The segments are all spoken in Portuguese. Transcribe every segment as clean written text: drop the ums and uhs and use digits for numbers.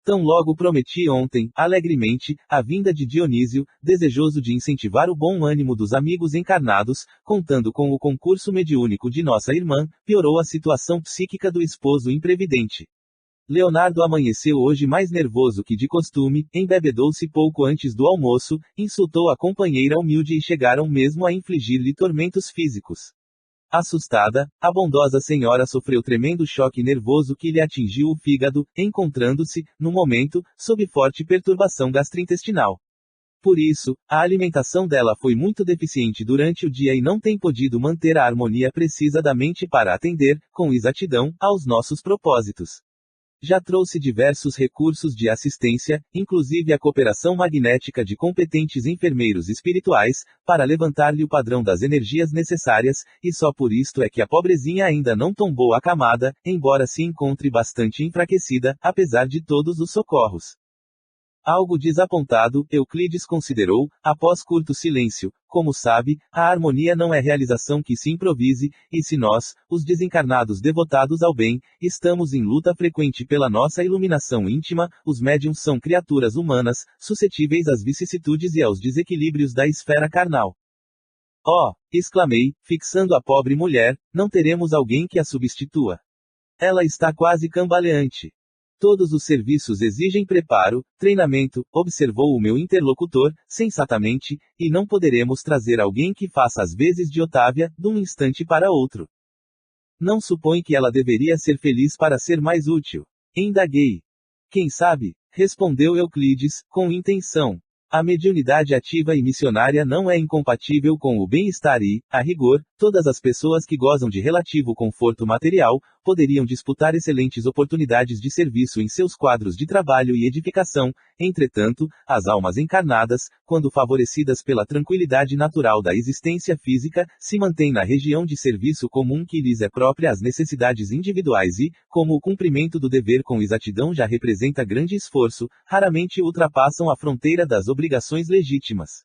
Tão logo prometi ontem, alegremente, a vinda de Dionísio, desejoso de incentivar o bom ânimo dos amigos encarnados, contando com o concurso mediúnico de nossa irmã, piorou a situação psíquica do esposo imprevidente. Leonardo amanheceu hoje mais nervoso que de costume, embebedou-se pouco antes do almoço, insultou a companheira humilde e chegaram mesmo a infligir-lhe tormentos físicos. Assustada, a bondosa senhora sofreu tremendo choque nervoso que lhe atingiu o fígado, encontrando-se, no momento, sob forte perturbação gastrointestinal. Por isso, a alimentação dela foi muito deficiente durante o dia e não tem podido manter a harmonia precisa da mente para atender, com exatidão, aos nossos propósitos. Já trouxe diversos recursos de assistência, inclusive a cooperação magnética de competentes enfermeiros espirituais, para levantar-lhe o padrão das energias necessárias, e só por isto é que a pobrezinha ainda não tombou a camada, embora se encontre bastante enfraquecida, apesar de todos os socorros. Algo desapontado, Euclides considerou, após curto silêncio: como sabe, a harmonia não é realização que se improvise, e se nós, os desencarnados devotados ao bem, estamos em luta frequente pela nossa iluminação íntima, os médiums são criaturas humanas, suscetíveis às vicissitudes e aos desequilíbrios da esfera carnal. Oh! Exclamei, fixando a pobre mulher, não teremos alguém que a substitua. Ela está quase cambaleante. Todos os serviços exigem preparo, treinamento, observou o meu interlocutor, sensatamente, e não poderemos trazer alguém que faça as vezes de Otávia, de um instante para outro. Não supõe que ela deveria ser feliz para ser mais útil? Indaguei. Quem sabe? Respondeu Euclides, com intenção. A mediunidade ativa e missionária não é incompatível com o bem-estar e, a rigor, todas as pessoas que gozam de relativo conforto material, poderiam disputar excelentes oportunidades de serviço em seus quadros de trabalho e edificação. Entretanto, as almas encarnadas, quando favorecidas pela tranquilidade natural da existência física, se mantêm na região de serviço comum que lhes é própria às necessidades individuais e, como o cumprimento do dever com exatidão já representa grande esforço, raramente ultrapassam a fronteira das obrigações legítimas.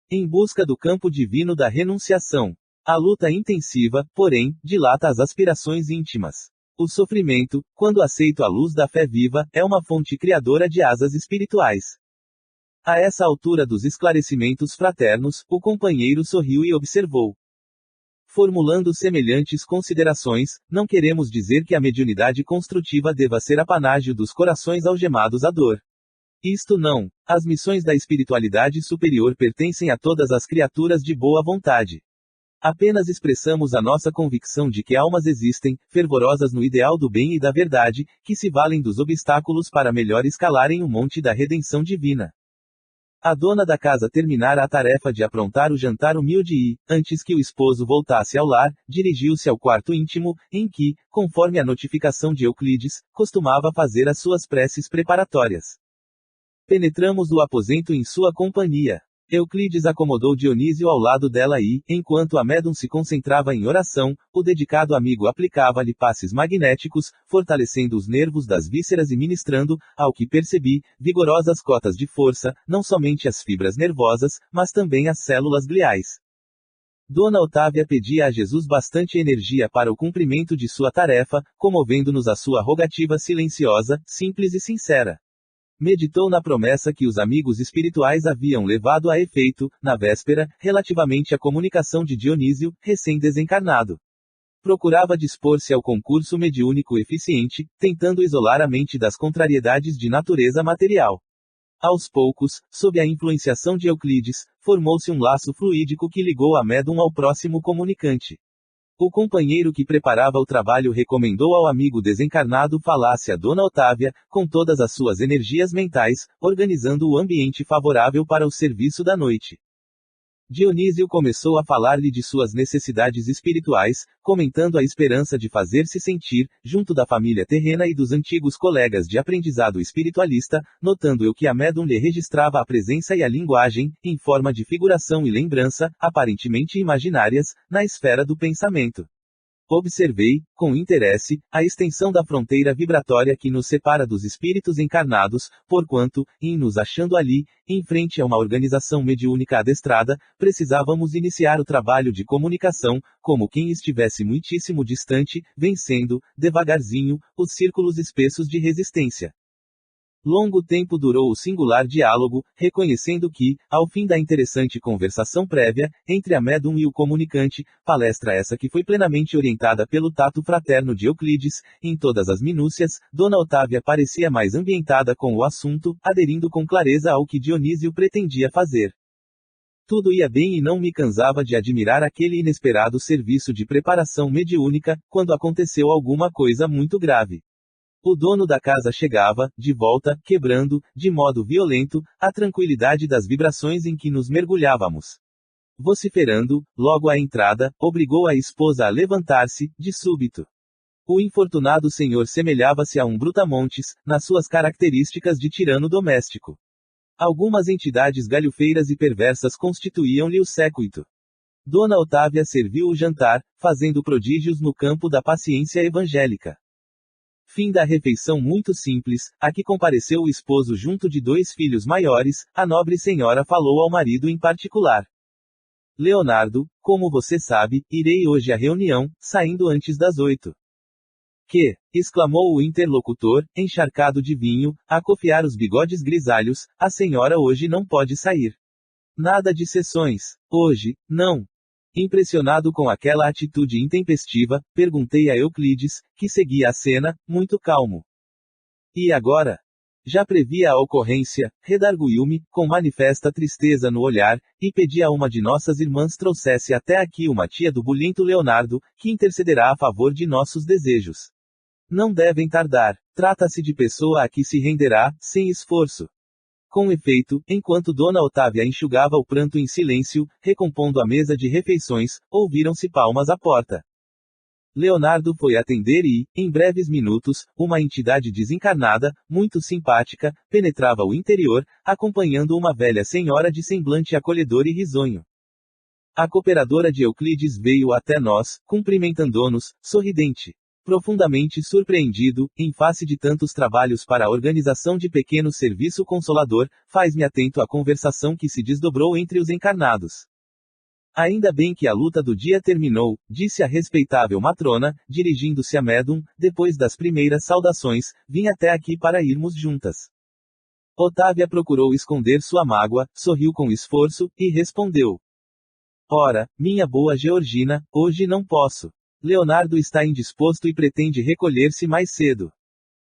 Em busca do campo divino da renunciação. A luta intensiva, porém, dilata as aspirações íntimas. O sofrimento, quando aceito à luz da fé viva, é uma fonte criadora de asas espirituais. A essa altura dos esclarecimentos fraternos, o companheiro sorriu e observou. Formulando semelhantes considerações, não queremos dizer que a mediunidade construtiva deva ser apanágio dos corações algemados à dor. Isto não. As missões da espiritualidade superior pertencem a todas as criaturas de boa vontade. Apenas expressamos a nossa convicção de que almas existem, fervorosas no ideal do bem e da verdade, que se valem dos obstáculos para melhor escalarem o monte da redenção divina. A dona da casa terminara a tarefa de aprontar o jantar humilde e, antes que o esposo voltasse ao lar, dirigiu-se ao quarto íntimo, em que, conforme a notificação de Euclides, costumava fazer as suas preces preparatórias. Penetramos o aposento em sua companhia. Euclides acomodou Dionísio ao lado dela e, enquanto a médum se concentrava em oração, o dedicado amigo aplicava-lhe passes magnéticos, fortalecendo os nervos das vísceras e ministrando, ao que percebi, vigorosas cotas de força, não somente às fibras nervosas, mas também às células gliais. Dona Otávia pedia a Jesus bastante energia para o cumprimento de sua tarefa, comovendo-nos a sua rogativa silenciosa, simples e sincera. Meditou na promessa que os amigos espirituais haviam levado a efeito, na véspera, relativamente à comunicação de Dionísio, recém-desencarnado. Procurava dispor-se ao concurso mediúnico eficiente, tentando isolar a mente das contrariedades de natureza material. Aos poucos, sob a influenciação de Euclides, formou-se um laço fluídico que ligou a médum ao próximo comunicante. O companheiro que preparava o trabalho recomendou ao amigo desencarnado falasse a Dona Otávia, com todas as suas energias mentais, organizando o ambiente favorável para o serviço da noite. Dionísio começou a falar-lhe de suas necessidades espirituais, comentando a esperança de fazer-se sentir, junto da família terrena e dos antigos colegas de aprendizado espiritualista, notando eu que a médum lhe registrava a presença e a linguagem, em forma de figuração e lembrança, aparentemente imaginárias, na esfera do pensamento. Observei, com interesse, a extensão da fronteira vibratória que nos separa dos espíritos encarnados, porquanto, em nos achando ali, em frente a uma organização mediúnica adestrada, precisávamos iniciar o trabalho de comunicação, como quem estivesse muitíssimo distante, vencendo, devagarzinho, os círculos espessos de resistência. Longo tempo durou o singular diálogo, reconhecendo que, ao fim da interessante conversação prévia, entre a médium e o comunicante, palestra essa que foi plenamente orientada pelo tato fraterno de Euclides, em todas as minúcias, Dona Otávia parecia mais ambientada com o assunto, aderindo com clareza ao que Dionísio pretendia fazer. Tudo ia bem e não me cansava de admirar aquele inesperado serviço de preparação mediúnica, quando aconteceu alguma coisa muito grave. O dono da casa chegava, de volta, quebrando, de modo violento, a tranquilidade das vibrações em que nos mergulhávamos. Vociferando, logo à entrada, obrigou a esposa a levantar-se, de súbito. O infortunado senhor semelhava-se a um brutamontes, nas suas características de tirano doméstico. Algumas entidades galhofeiras e perversas constituíam-lhe o séquito. Dona Otávia serviu o jantar, fazendo prodígios no campo da paciência evangélica. Fim da refeição muito simples, a que compareceu o esposo junto de 2 filhos maiores, a nobre senhora falou ao marido em particular. Leonardo, como você sabe, irei hoje à reunião, saindo antes das 8. Que? Exclamou o interlocutor, encharcado de vinho, a cofiar os bigodes grisalhos, a senhora hoje não pode sair. Nada de sessões. Hoje, não. Impressionado com aquela atitude intempestiva, perguntei a Euclides, que seguia a cena, muito calmo. E agora? Já previa a ocorrência, redarguiu-me, com manifesta tristeza no olhar, e pedi a uma de nossas irmãs trouxesse até aqui uma tia do bulento Leonardo, que intercederá a favor de nossos desejos. Não devem tardar. Trata-se de pessoa a que se renderá, sem esforço. Com efeito, enquanto Dona Otávia enxugava o pranto em silêncio, recompondo a mesa de refeições, ouviram-se palmas à porta. Leonardo foi atender e, em breves minutos, uma entidade desencarnada, muito simpática, penetrava o interior, acompanhando uma velha senhora de semblante acolhedor e risonho. A cooperadora de Euclides veio até nós, cumprimentando-nos, sorridente. Profundamente surpreendido, em face de tantos trabalhos para a organização de pequeno serviço consolador, faz-me atento à conversação que se desdobrou entre os encarnados. Ainda bem que a luta do dia terminou, disse a respeitável matrona, dirigindo-se a médium, depois das primeiras saudações, vim até aqui para irmos juntas. Otávia procurou esconder sua mágoa, sorriu com esforço, e respondeu. Ora, minha boa Georgina, hoje não posso. Leonardo está indisposto e pretende recolher-se mais cedo.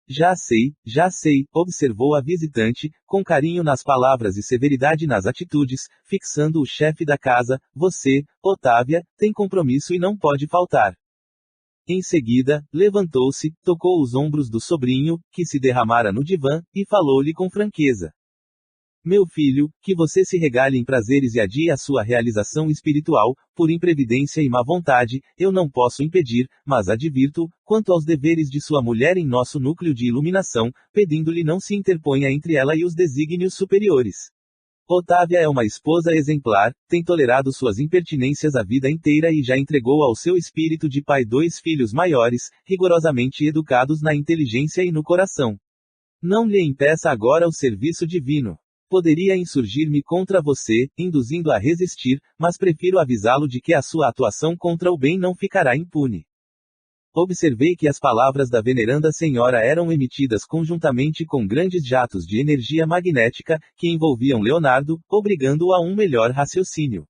Já sei, observou a visitante, com carinho nas palavras e severidade nas atitudes, fixando o chefe da casa, você, Otávia, tem compromisso e não pode faltar. Em seguida, levantou-se, tocou os ombros do sobrinho, que se derramara no divã, e falou-lhe com franqueza. Meu filho, que você se regale em prazeres e adie a sua realização espiritual, por imprevidência e má vontade, eu não posso impedir, mas advirto, quanto aos deveres de sua mulher em nosso núcleo de iluminação, pedindo-lhe não se interponha entre ela e os desígnios superiores. Otávia é uma esposa exemplar, tem tolerado suas impertinências a vida inteira e já entregou ao seu espírito de pai 2 filhos maiores, rigorosamente educados na inteligência e no coração. Não lhe impeça agora o serviço divino. Poderia insurgir-me contra você, induzindo a resistir, mas prefiro avisá-lo de que a sua atuação contra o bem não ficará impune. Observei que as palavras da veneranda senhora eram emitidas conjuntamente com grandes jatos de energia magnética, que envolviam Leonardo, obrigando-o a um melhor raciocínio.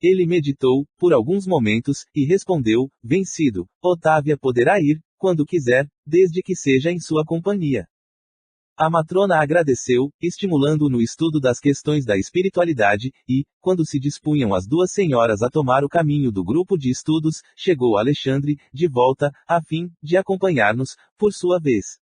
Ele meditou, por alguns momentos, e respondeu, vencido, Otávia poderá ir, quando quiser, desde que seja em sua companhia. A matrona agradeceu, estimulando-o no estudo das questões da espiritualidade, e, quando se dispunham as 2 senhoras a tomar o caminho do grupo de estudos, chegou Alexandre, de volta, a fim de acompanhar-nos, por sua vez.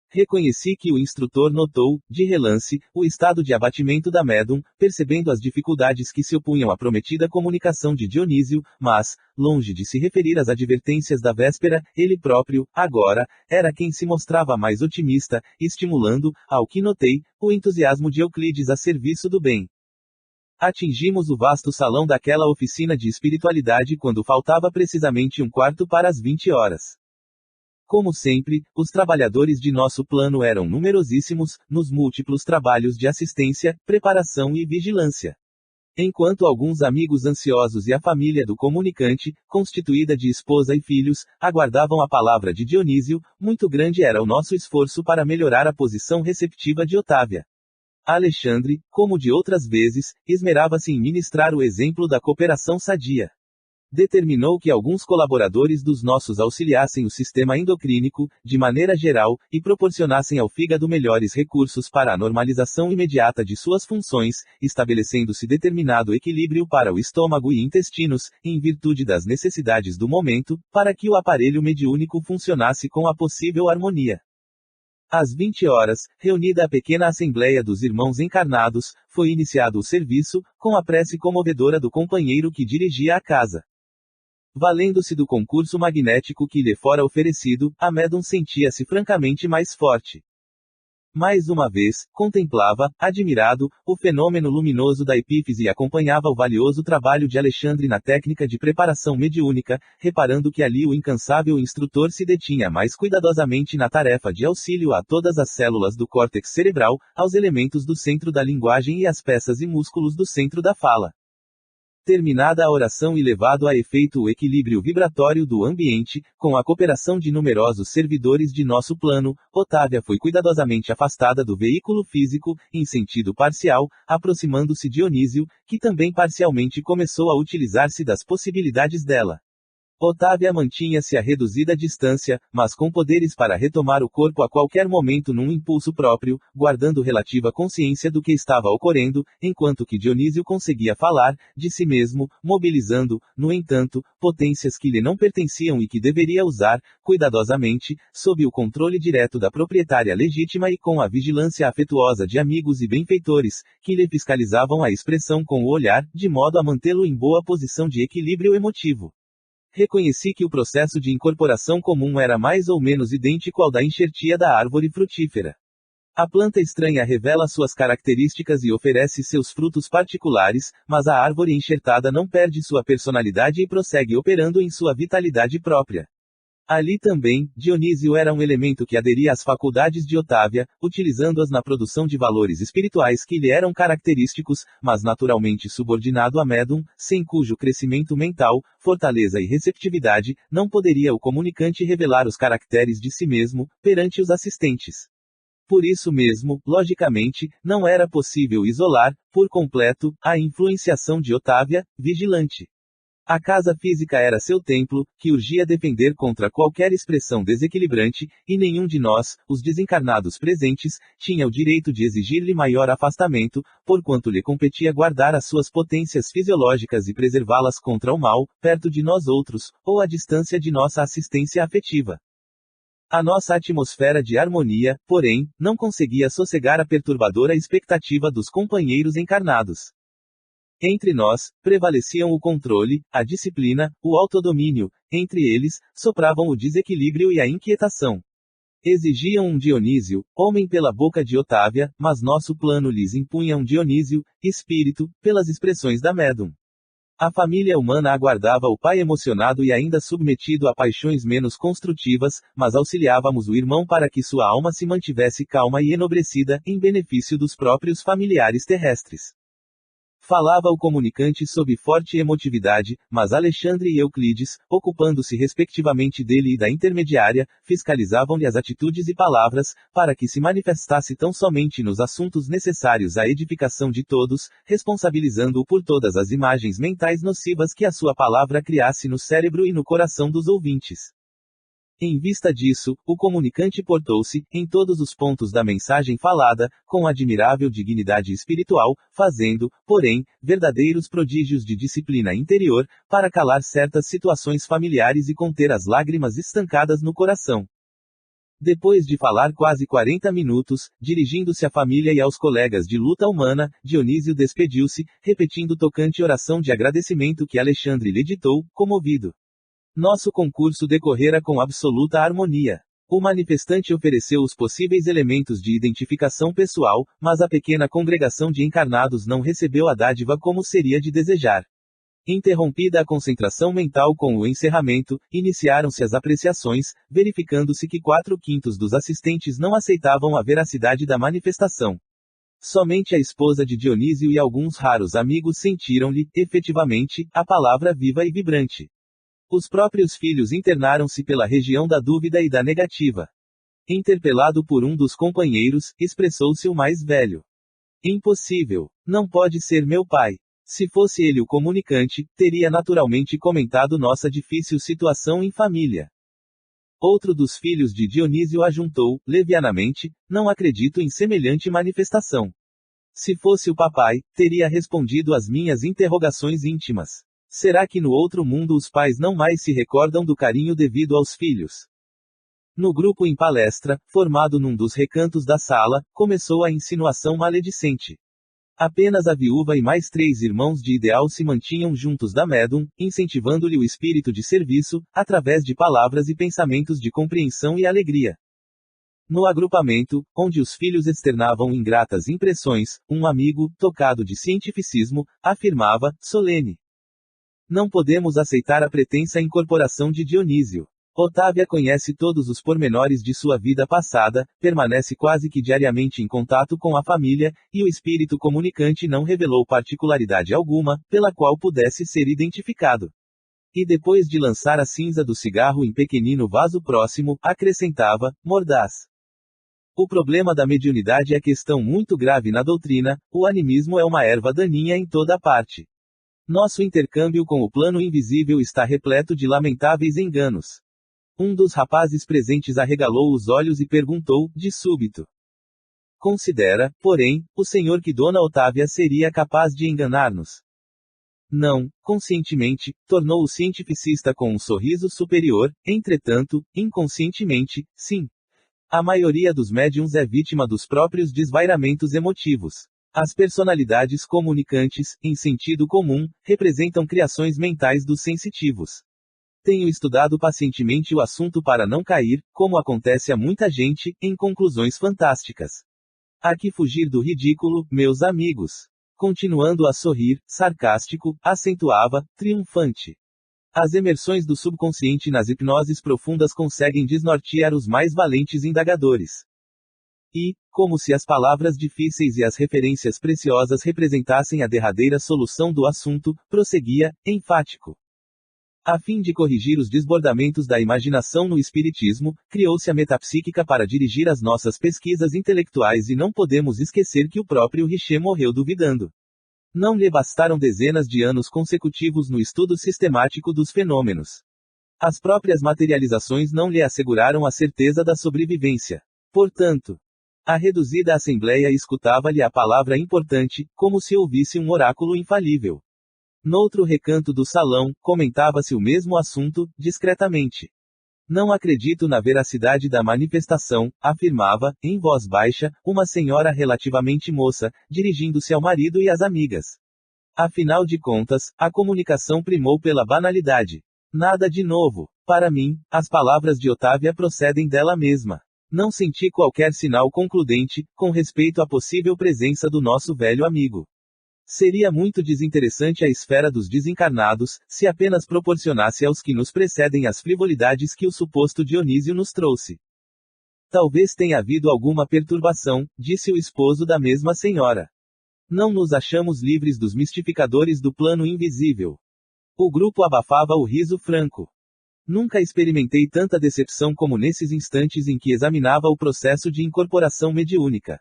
Reconheci que o instrutor notou, de relance, o estado de abatimento da médium, percebendo as dificuldades que se opunham à prometida comunicação de Dionísio, mas, longe de se referir às advertências da véspera, ele próprio, agora, era quem se mostrava mais otimista, estimulando, ao que notei, o entusiasmo de Euclides a serviço do bem. Atingimos o vasto salão daquela oficina de espiritualidade quando faltava precisamente 1/4 para as 20 horas. Como sempre, os trabalhadores de nosso plano eram numerosíssimos, nos múltiplos trabalhos de assistência, preparação e vigilância. Enquanto alguns amigos ansiosos e a família do comunicante, constituída de esposa e filhos, aguardavam a palavra de Dionísio, muito grande era o nosso esforço para melhorar a posição receptiva de Otávia. Alexandre, como de outras vezes, esmerava-se em ministrar o exemplo da cooperação sadia. Determinou que alguns colaboradores dos nossos auxiliassem o sistema endocrínico, de maneira geral, e proporcionassem ao fígado melhores recursos para a normalização imediata de suas funções, estabelecendo-se determinado equilíbrio para o estômago e intestinos, em virtude das necessidades do momento, para que o aparelho mediúnico funcionasse com a possível harmonia. Às 20 horas, reunida a pequena assembleia dos irmãos encarnados, foi iniciado o serviço, com a prece comovedora do companheiro que dirigia a casa. Valendo-se do concurso magnético que lhe fora oferecido, a médium sentia-se francamente mais forte. Mais uma vez, contemplava, admirado, o fenômeno luminoso da epífise e acompanhava o valioso trabalho de Alexandre na técnica de preparação mediúnica, reparando que ali o incansável instrutor se detinha mais cuidadosamente na tarefa de auxílio a todas as células do córtex cerebral, aos elementos do centro da linguagem e às peças e músculos do centro da fala. Terminada a oração e levado a efeito o equilíbrio vibratório do ambiente, com a cooperação de numerosos servidores de nosso plano, Otávia foi cuidadosamente afastada do veículo físico, em sentido parcial, aproximando-se Dionísio, que também parcialmente começou a utilizar-se das possibilidades dela. Otávia mantinha-se a reduzida distância, mas com poderes para retomar o corpo a qualquer momento num impulso próprio, guardando relativa consciência do que estava ocorrendo, enquanto que Dionísio conseguia falar, de si mesmo, mobilizando, no entanto, potências que lhe não pertenciam e que deveria usar, cuidadosamente, sob o controle direto da proprietária legítima e com a vigilância afetuosa de amigos e benfeitores, que lhe fiscalizavam a expressão com o olhar, de modo a mantê-lo em boa posição de equilíbrio emotivo. Reconheci que o processo de incorporação comum era mais ou menos idêntico ao da enxertia da árvore frutífera. A planta estranha revela suas características e oferece seus frutos particulares, mas a árvore enxertada não perde sua personalidade e prossegue operando em sua vitalidade própria. Ali também, Dionísio era um elemento que aderia às faculdades de Otávia, utilizando-as na produção de valores espirituais que lhe eram característicos, mas naturalmente subordinado a médium, sem cujo crescimento mental, fortaleza e receptividade, não poderia o comunicante revelar os caracteres de si mesmo, perante os assistentes. Por isso mesmo, logicamente, não era possível isolar, por completo, a influenciação de Otávia, vigilante. A casa física era seu templo, que urgia defender contra qualquer expressão desequilibrante, e nenhum de nós, os desencarnados presentes, tinha o direito de exigir-lhe maior afastamento, porquanto lhe competia guardar as suas potências fisiológicas e preservá-las contra o mal, perto de nós outros, ou à distância de nossa assistência afetiva. A nossa atmosfera de harmonia, porém, não conseguia sossegar a perturbadora expectativa dos companheiros encarnados. Entre nós, prevaleciam o controle, a disciplina, o autodomínio, entre eles, sopravam o desequilíbrio e a inquietação. Exigiam um Dionísio, homem pela boca de Otávia, mas nosso plano lhes impunha um Dionísio, espírito, pelas expressões da médium. A família humana aguardava o pai emocionado e ainda submetido a paixões menos construtivas, mas auxiliávamos o irmão para que sua alma se mantivesse calma e enobrecida, em benefício dos próprios familiares terrestres. Falava o comunicante sob forte emotividade, mas Alexandre e Euclides, ocupando-se respectivamente dele e da intermediária, fiscalizavam-lhe as atitudes e palavras, para que se manifestasse tão somente nos assuntos necessários à edificação de todos, responsabilizando-o por todas as imagens mentais nocivas que a sua palavra criasse no cérebro e no coração dos ouvintes. Em vista disso, o comunicante portou-se, em todos os pontos da mensagem falada, com admirável dignidade espiritual, fazendo, porém, verdadeiros prodígios de disciplina interior, para calar certas situações familiares e conter as lágrimas estancadas no coração. Depois de falar quase 40 minutos, dirigindo-se à família e aos colegas de luta humana, Dionísio despediu-se, repetindo tocante oração de agradecimento que Alexandre lhe ditou, comovido. Nosso concurso decorrera com absoluta harmonia. O manifestante ofereceu os possíveis elementos de identificação pessoal, mas a pequena congregação de encarnados não recebeu a dádiva como seria de desejar. Interrompida a concentração mental com o encerramento, iniciaram-se as apreciações, verificando-se que 4/5 dos assistentes não aceitavam a veracidade da manifestação. Somente a esposa de Dionísio e alguns raros amigos sentiram-lhe, efetivamente, a palavra viva e vibrante. Os próprios filhos internaram-se pela região da dúvida e da negativa. Interpelado por um dos companheiros, expressou-se o mais velho. Impossível. Não pode ser meu pai. Se fosse ele o comunicante, teria naturalmente comentado nossa difícil situação em família. Outro dos filhos de Dionísio ajuntou, levianamente, não acredito em semelhante manifestação. Se fosse o papai, teria respondido às minhas interrogações íntimas. Será que no outro mundo os pais não mais se recordam do carinho devido aos filhos? No grupo em palestra, formado num dos recantos da sala, começou a insinuação maledicente. Apenas a viúva e mais 3 irmãos de ideal se mantinham juntos da médum, incentivando-lhe o espírito de serviço, através de palavras e pensamentos de compreensão e alegria. No agrupamento, onde os filhos externavam ingratas impressões, um amigo, tocado de cientificismo, afirmava, solene: não podemos aceitar a pretensa incorporação de Dionísio. Otávia conhece todos os pormenores de sua vida passada, permanece quase que diariamente em contato com a família, e o espírito comunicante não revelou particularidade alguma, pela qual pudesse ser identificado. E depois de lançar a cinza do cigarro em pequenino vaso próximo, acrescentava, mordaz: o problema da mediunidade é questão muito grave na doutrina, o animismo é uma erva daninha em toda parte. Nosso intercâmbio com o plano invisível está repleto de lamentáveis enganos. Um dos rapazes presentes arregalou os olhos e perguntou, de súbito: considera, porém, o senhor que Dona Otávia seria capaz de enganar-nos? Não, conscientemente, tornou o cientificista com um sorriso superior, entretanto, inconscientemente, sim. A maioria dos médiuns é vítima dos próprios desvairamentos emotivos. As personalidades comunicantes, em sentido comum, representam criações mentais dos sensitivos. Tenho estudado pacientemente o assunto para não cair, como acontece a muita gente, em conclusões fantásticas. Há que fugir do ridículo, meus amigos. Continuando a sorrir, sarcástico, acentuava, triunfante. As emersões do subconsciente nas hipnoses profundas conseguem desnortear os mais valentes indagadores. E, como se as palavras difíceis e as referências preciosas representassem a derradeira solução do assunto, prosseguia, enfático. A fim de corrigir os desbordamentos da imaginação no espiritismo, criou-se a metapsíquica para dirigir as nossas pesquisas intelectuais e não podemos esquecer que o próprio Richer morreu duvidando. Não lhe bastaram dezenas de anos consecutivos no estudo sistemático dos fenômenos. As próprias materializações não lhe asseguraram a certeza da sobrevivência. Portanto, a reduzida assembleia escutava-lhe a palavra importante, como se ouvisse um oráculo infalível. Noutro recanto do salão, comentava-se o mesmo assunto, discretamente. Não acredito na veracidade da manifestação, afirmava, em voz baixa, uma senhora relativamente moça, dirigindo-se ao marido e às amigas. Afinal de contas, a comunicação primou pela banalidade. Nada de novo. Para mim, as palavras de Otávia procedem dela mesma. Não senti qualquer sinal concludente, com respeito à possível presença do nosso velho amigo. Seria muito desinteressante a esfera dos desencarnados, se apenas proporcionasse aos que nos precedem as frivolidades que o suposto Dionísio nos trouxe. Talvez tenha havido alguma perturbação, disse o esposo da mesma senhora. Não nos achamos livres dos mistificadores do plano invisível. O grupo abafava o riso franco. Nunca experimentei tanta decepção como nesses instantes em que examinava o processo de incorporação mediúnica.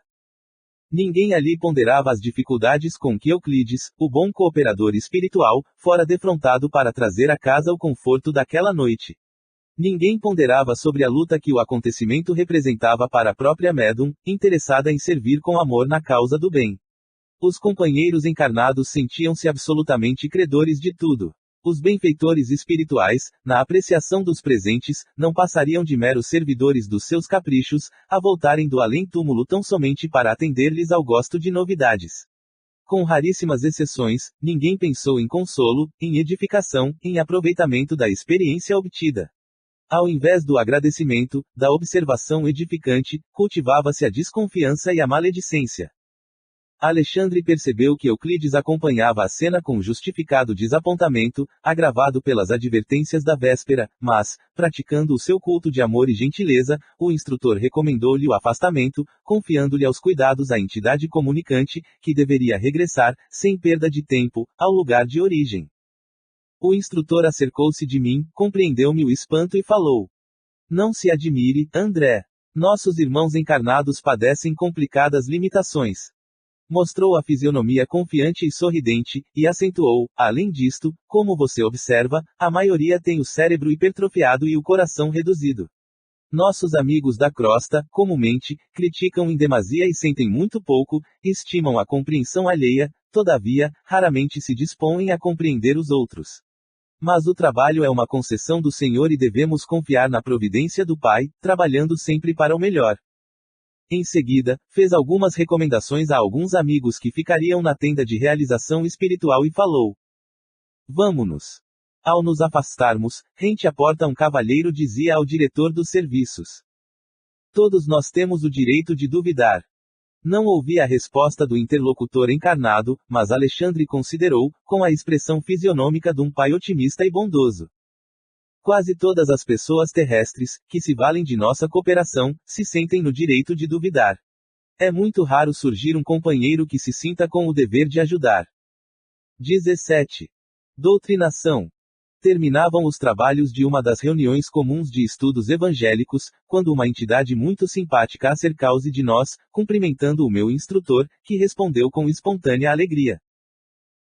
Ninguém ali ponderava as dificuldades com que Euclides, o bom cooperador espiritual, fora defrontado para trazer à casa o conforto daquela noite. Ninguém ponderava sobre a luta que o acontecimento representava para a própria médum, interessada em servir com amor na causa do bem. Os companheiros encarnados sentiam-se absolutamente credores de tudo. Os benfeitores espirituais, na apreciação dos presentes, não passariam de meros servidores dos seus caprichos, a voltarem do além-túmulo tão somente para atender-lhes ao gosto de novidades. Com raríssimas exceções, ninguém pensou em consolo, em edificação, em aproveitamento da experiência obtida. Ao invés do agradecimento, da observação edificante, cultivava-se a desconfiança e a maledicência. Alexandre percebeu que Euclides acompanhava a cena com justificado desapontamento, agravado pelas advertências da véspera, mas, praticando o seu culto de amor e gentileza, o instrutor recomendou-lhe o afastamento, confiando-lhe aos cuidados a entidade comunicante, que deveria regressar, sem perda de tempo, ao lugar de origem. O instrutor acercou-se de mim, compreendeu-me o espanto e falou: Não se admire, André. Nossos irmãos encarnados padecem complicadas limitações. Mostrou a fisionomia confiante e sorridente, e acentuou: além disto, como você observa, a maioria tem o cérebro hipertrofiado e o coração reduzido. Nossos amigos da crosta, comumente, criticam em demasia e sentem muito pouco, estimam a compreensão alheia, todavia, raramente se dispõem a compreender os outros. Mas o trabalho é uma concessão do Senhor e devemos confiar na providência do Pai, trabalhando sempre para o melhor. Em seguida, fez algumas recomendações a alguns amigos que ficariam na tenda de realização espiritual e falou: Vamo-nos. Ao nos afastarmos, rente à porta um cavalheiro dizia ao diretor dos serviços: Todos nós temos o direito de duvidar. Não ouvi a resposta do interlocutor encarnado, mas Alexandre considerou, com a expressão fisionômica de um pai otimista e bondoso. Quase todas as pessoas terrestres, que se valem de nossa cooperação, se sentem no direito de duvidar. É muito raro surgir um companheiro que se sinta com o dever de ajudar. 17. Doutrinação. Terminavam os trabalhos de uma das reuniões comuns de estudos evangélicos, quando uma entidade muito simpática acercou-se de nós, cumprimentando o meu instrutor, que respondeu com espontânea alegria.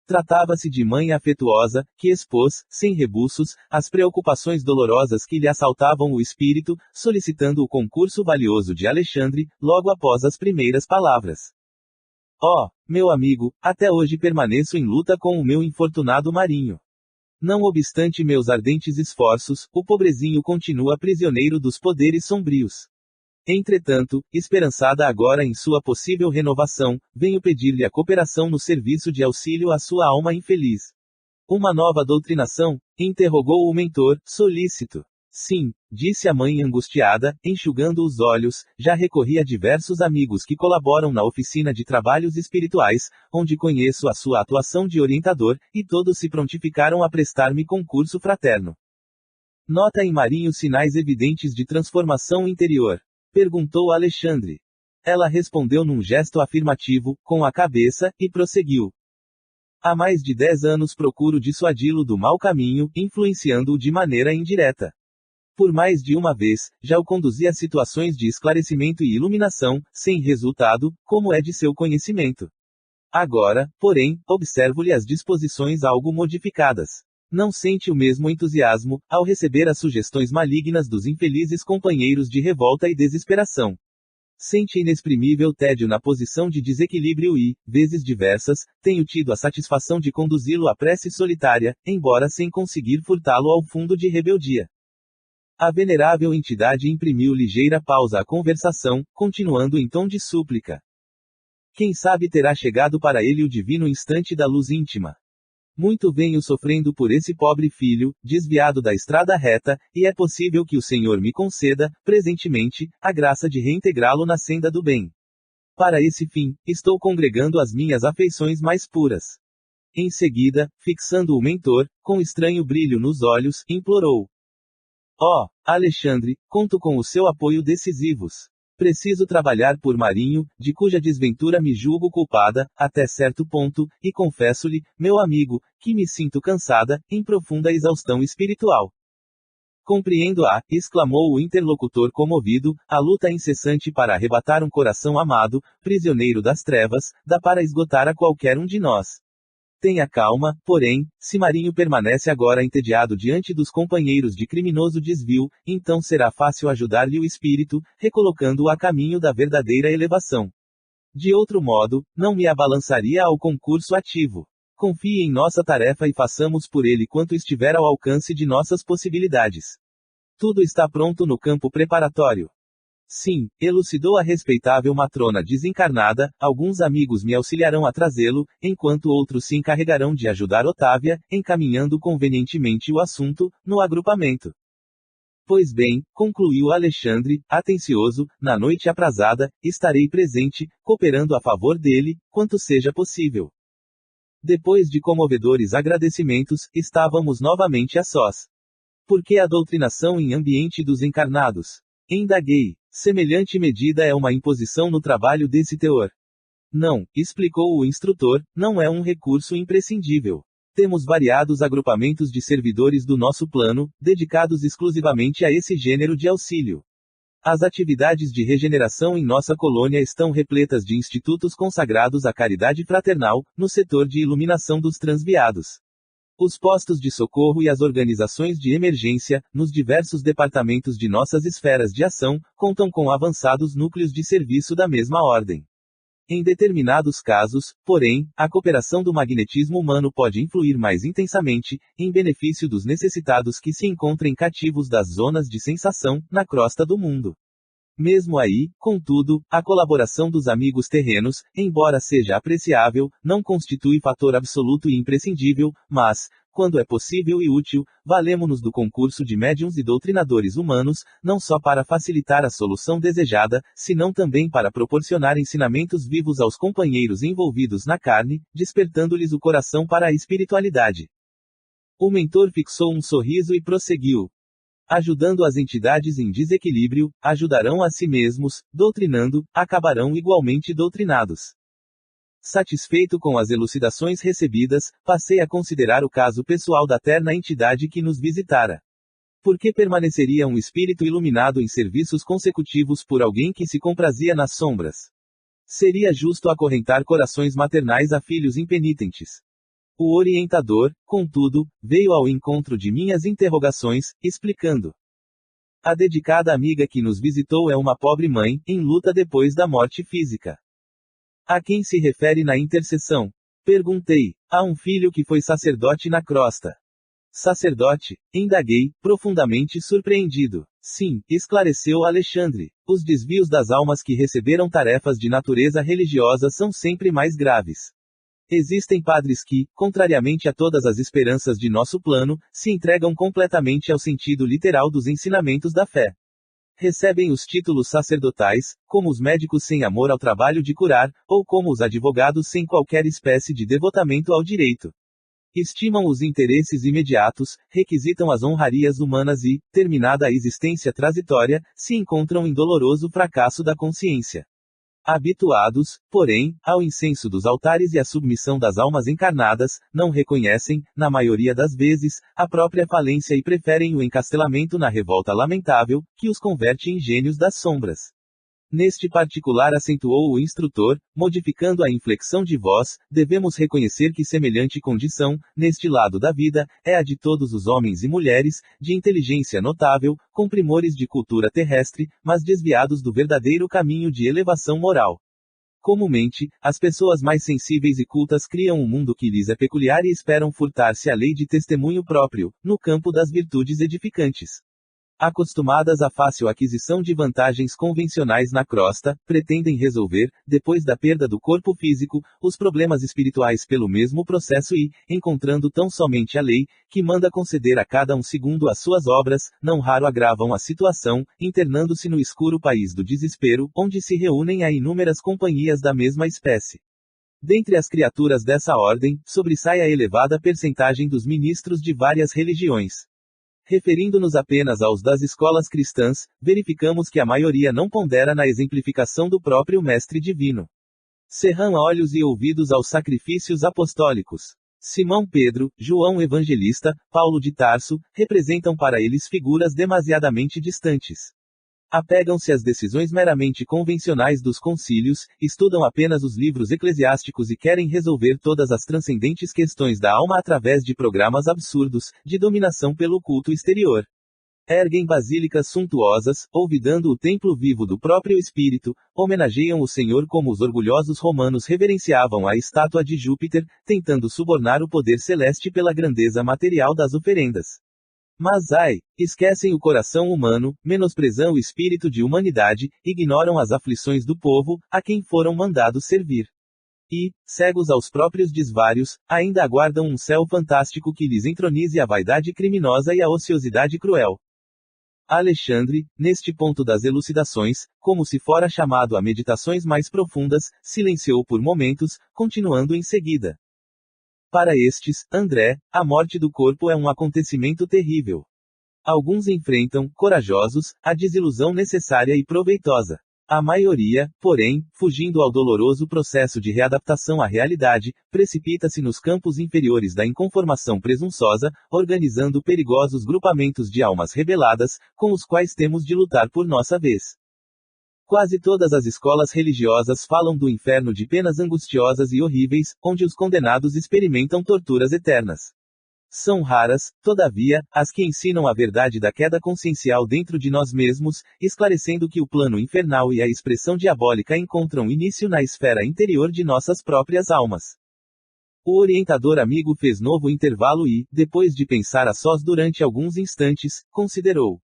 Tratava-se de mãe afetuosa, que expôs, sem rebuços, as preocupações dolorosas que lhe assaltavam o espírito, solicitando o concurso valioso de Alexandre, logo após as primeiras palavras. Oh, meu amigo, até hoje permaneço em luta com o meu infortunado marinho. Não obstante meus ardentes esforços, o pobrezinho continua prisioneiro dos poderes sombrios. Entretanto, esperançada agora em sua possível renovação, venho pedir-lhe a cooperação no serviço de auxílio à sua alma infeliz. Uma nova doutrinação? Interrogou o mentor, solícito. Sim, disse a mãe angustiada, enxugando os olhos, já recorri a diversos amigos que colaboram na oficina de trabalhos espirituais, onde conheço a sua atuação de orientador, e todos se prontificaram a prestar-me concurso fraterno. Nota em Marinho sinais evidentes de transformação interior? Perguntou Alexandre. Ela respondeu num gesto afirmativo, com a cabeça, e prosseguiu. Há mais de 10 anos procuro dissuadi-lo do mau caminho, influenciando-o de maneira indireta. Por mais de uma vez, já o conduzi a situações de esclarecimento e iluminação, sem resultado, como é de seu conhecimento. Agora, porém, observo-lhe as disposições algo modificadas. Não sente o mesmo entusiasmo, ao receber as sugestões malignas dos infelizes companheiros de revolta e desesperação. Sente inexprimível tédio na posição de desequilíbrio e, vezes diversas, tenho tido a satisfação de conduzi-lo à prece solitária, embora sem conseguir furtá-lo ao fundo de rebeldia. A venerável entidade imprimiu ligeira pausa à conversação, continuando em tom de súplica. Quem sabe terá chegado para ele o divino instante da luz íntima. Muito venho sofrendo por esse pobre filho, desviado da estrada reta, e é possível que o Senhor me conceda, presentemente, a graça de reintegrá-lo na senda do bem. Para esse fim, estou congregando as minhas afeições mais puras. Em seguida, fixando o mentor, com estranho brilho nos olhos, implorou. Oh, Alexandre, conto com o seu apoio decisivos. Preciso trabalhar por Marinho, de cuja desventura me julgo culpada, até certo ponto, e confesso-lhe, meu amigo, que me sinto cansada, em profunda exaustão espiritual. Compreendo-a, exclamou o interlocutor comovido, a luta incessante para arrebatar um coração amado, prisioneiro das trevas, dá para esgotar a qualquer um de nós. Tenha calma, porém, se Marinho permanece agora entediado diante dos companheiros de criminoso desvio, então será fácil ajudar-lhe o espírito, recolocando-o a caminho da verdadeira elevação. De outro modo, não me abalançaria ao concurso ativo. Confie em nossa tarefa e façamos por ele quanto estiver ao alcance de nossas possibilidades. Tudo está pronto no campo preparatório. Sim, elucidou a respeitável matrona desencarnada, alguns amigos me auxiliarão a trazê-lo, enquanto outros se encarregarão de ajudar Otávia, encaminhando convenientemente o assunto, no agrupamento. Pois bem, concluiu Alexandre, atencioso, na noite aprazada, estarei presente, cooperando a favor dele, quanto seja possível. Depois de comovedores agradecimentos, estávamos novamente a sós. Por que a doutrinação em ambiente dos encarnados? Indaguei. Semelhante medida é uma imposição no trabalho desse teor. Não, explicou o instrutor, não é um recurso imprescindível. Temos variados agrupamentos de servidores do nosso plano, dedicados exclusivamente a esse gênero de auxílio. As atividades de regeneração em nossa colônia estão repletas de institutos consagrados à caridade fraternal, no setor de iluminação dos transviados. Os postos de socorro e as organizações de emergência, nos diversos departamentos de nossas esferas de ação, contam com avançados núcleos de serviço da mesma ordem. Em determinados casos, porém, a cooperação do magnetismo humano pode influir mais intensamente, em benefício dos necessitados que se encontrem cativos das zonas de sensação, na crosta do mundo. Mesmo aí, contudo, a colaboração dos amigos terrenos, embora seja apreciável, não constitui fator absoluto e imprescindível, mas, quando é possível e útil, valemo-nos do concurso de médiuns e doutrinadores humanos, não só para facilitar a solução desejada, senão também para proporcionar ensinamentos vivos aos companheiros envolvidos na carne, despertando-lhes o coração para a espiritualidade. O mentor fixou um sorriso e prosseguiu. Ajudando as entidades em desequilíbrio, ajudarão a si mesmos, doutrinando, acabarão igualmente doutrinados. Satisfeito com as elucidações recebidas, passei a considerar o caso pessoal da terna entidade que nos visitara. Por que permaneceria um espírito iluminado em serviços consecutivos por alguém que se comprazia nas sombras? Seria justo acorrentar corações maternais a filhos impenitentes. O orientador, contudo, veio ao encontro de minhas interrogações, explicando. A dedicada amiga que nos visitou é uma pobre mãe, em luta depois da morte física. A quem se refere na intercessão? Perguntei. A um filho que foi sacerdote na crosta. Sacerdote? Indaguei, profundamente surpreendido. Sim, esclareceu Alexandre. Os desvios das almas que receberam tarefas de natureza religiosa são sempre mais graves. Existem padres que, contrariamente a todas as esperanças de nosso plano, se entregam completamente ao sentido literal dos ensinamentos da fé. Recebem os títulos sacerdotais, como os médicos sem amor ao trabalho de curar, ou como os advogados sem qualquer espécie de devotamento ao direito. Estimam os interesses imediatos, requisitam as honrarias humanas e, terminada a existência transitória, se encontram em doloroso fracasso da consciência. Habituados, porém, ao incenso dos altares e à submissão das almas encarnadas, não reconhecem, na maioria das vezes, a própria falência e preferem o encastelamento na revolta lamentável, que os converte em gênios das sombras. Neste particular acentuou o instrutor, modificando a inflexão de voz, devemos reconhecer que semelhante condição, neste lado da vida, é a de todos os homens e mulheres, de inteligência notável, com primores de cultura terrestre, mas desviados do verdadeiro caminho de elevação moral. Comumente, as pessoas mais sensíveis e cultas criam um mundo que lhes é peculiar e esperam furtar-se à lei de testemunho próprio, no campo das virtudes edificantes. Acostumadas à fácil aquisição de vantagens convencionais na crosta, pretendem resolver, depois da perda do corpo físico, os problemas espirituais pelo mesmo processo e, encontrando tão somente a lei, que manda conceder a cada um segundo as suas obras, não raro agravam a situação, internando-se no escuro país do desespero, onde se reúnem a inúmeras companhias da mesma espécie. Dentre as criaturas dessa ordem, sobressai a elevada percentagem dos ministros de várias religiões. Referindo-nos apenas aos das escolas cristãs, verificamos que a maioria não pondera na exemplificação do próprio Mestre Divino. Cerram olhos e ouvidos aos sacrifícios apostólicos. Simão Pedro, João Evangelista, Paulo de Tarso, representam para eles figuras demasiadamente distantes. Apegam-se às decisões meramente convencionais dos concílios, estudam apenas os livros eclesiásticos e querem resolver todas as transcendentes questões da alma através de programas absurdos, de dominação pelo culto exterior. Erguem basílicas suntuosas, olvidando o templo vivo do próprio Espírito, homenageiam o Senhor como os orgulhosos romanos reverenciavam a estátua de Júpiter, tentando subornar o poder celeste pela grandeza material das oferendas. Mas esquecem o coração humano, menosprezam o espírito de humanidade, ignoram as aflições do povo, a quem foram mandados servir. E, cegos aos próprios desvários, ainda aguardam um céu fantástico que lhes entronize a vaidade criminosa e a ociosidade cruel. Alexandre, neste ponto das elucidações, como se fora chamado a meditações mais profundas, silenciou por momentos, continuando em seguida. Para estes, André, a morte do corpo é um acontecimento terrível. Alguns enfrentam, corajosos, a desilusão necessária e proveitosa. A maioria, porém, fugindo ao doloroso processo de readaptação à realidade, precipita-se nos campos inferiores da inconformação presunçosa, organizando perigosos grupamentos de almas rebeladas, com os quais temos de lutar por nossa vez. Quase todas as escolas religiosas falam do inferno de penas angustiosas e horríveis, onde os condenados experimentam torturas eternas. São raras, todavia, as que ensinam a verdade da queda consciencial dentro de nós mesmos, esclarecendo que o plano infernal e a expressão diabólica encontram início na esfera interior de nossas próprias almas. O orientador amigo fez novo intervalo e, depois de pensar a sós durante alguns instantes, considerou.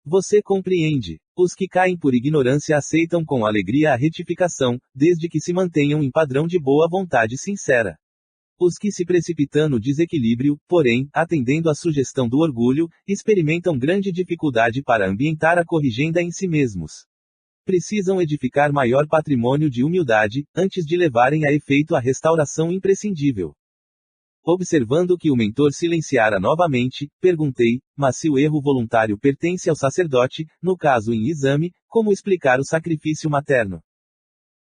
Você compreende. Os que caem por ignorância aceitam com alegria a retificação, desde que se mantenham em padrão de boa vontade sincera. Os que se precipitam no desequilíbrio, porém, atendendo à sugestão do orgulho, experimentam grande dificuldade para ambientar a corrigenda em si mesmos. Precisam edificar maior patrimônio de humildade, antes de levarem a efeito a restauração imprescindível. Observando que o mentor silenciara novamente, perguntei, mas se o erro voluntário pertence ao sacerdote, no caso em exame, como explicar o sacrifício materno?